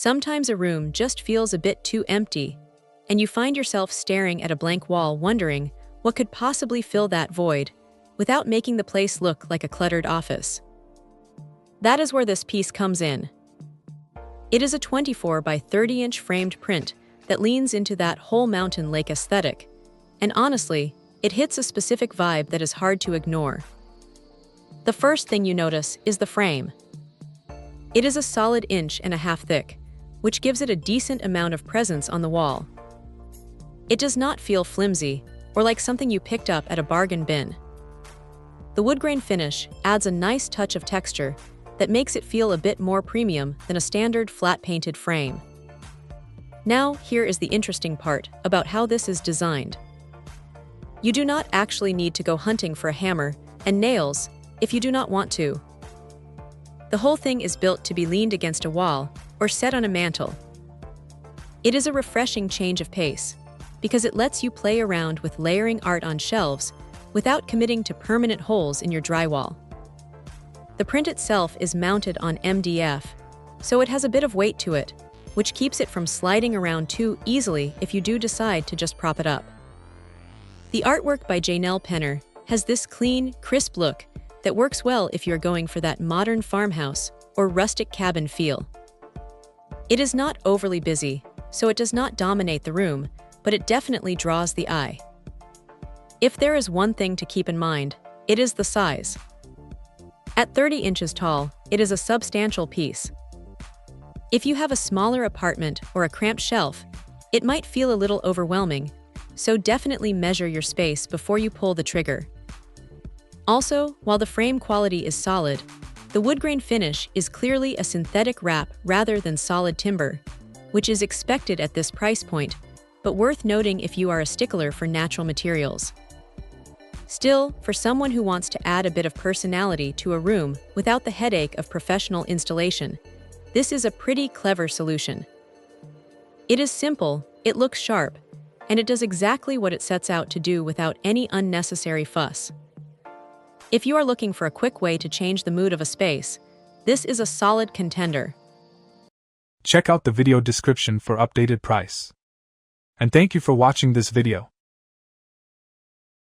Sometimes a room just feels a bit too empty, and you find yourself staring at a blank wall wondering what could possibly fill that void without making the place look like a cluttered office. That is where this piece comes in. It is a 24 by 30-inch framed print that leans into that whole mountain lake aesthetic, and honestly, it hits a specific vibe that is hard to ignore. The first thing you notice is the frame. It is a solid 1.5 inches thick, which gives it a decent amount of presence on the wall. It does not feel flimsy or like something you picked up at a bargain bin. The wood grain finish adds a nice touch of texture that makes it feel a bit more premium than a standard flat-painted frame. Now, here is the interesting part about how this is designed. You do not actually need to go hunting for a hammer and nails if you do not want to. The whole thing is built to be leaned against a wall or set on a mantle. It is a refreshing change of pace because it lets you play around with layering art on shelves without committing to permanent holes in your drywall. The print itself is mounted on MDF, so it has a bit of weight to it, which keeps it from sliding around too easily if you do decide to just prop it up. The artwork by Janelle Penner has this clean, crisp look that works well if you're going for that modern farmhouse or rustic cabin feel. It is not overly busy, so it does not dominate the room, but it definitely draws the eye. If there is one thing to keep in mind, it is the size. At 30 inches tall, it is a substantial piece. If you have a smaller apartment or a cramped shelf, it might feel a little overwhelming, so definitely measure your space before you pull the trigger. Also, while the frame quality is solid, the wood grain finish is clearly a synthetic wrap rather than solid timber, which is expected at this price point, but worth noting if you are a stickler for natural materials. Still, for someone who wants to add a bit of personality to a room without the headache of professional installation, this is a pretty clever solution. It is simple, it looks sharp, and it does exactly what it sets out to do without any unnecessary fuss. If you are looking for a quick way to change the mood of a space, this is a solid contender. Check out the video description for updated price. And thank you for watching this video.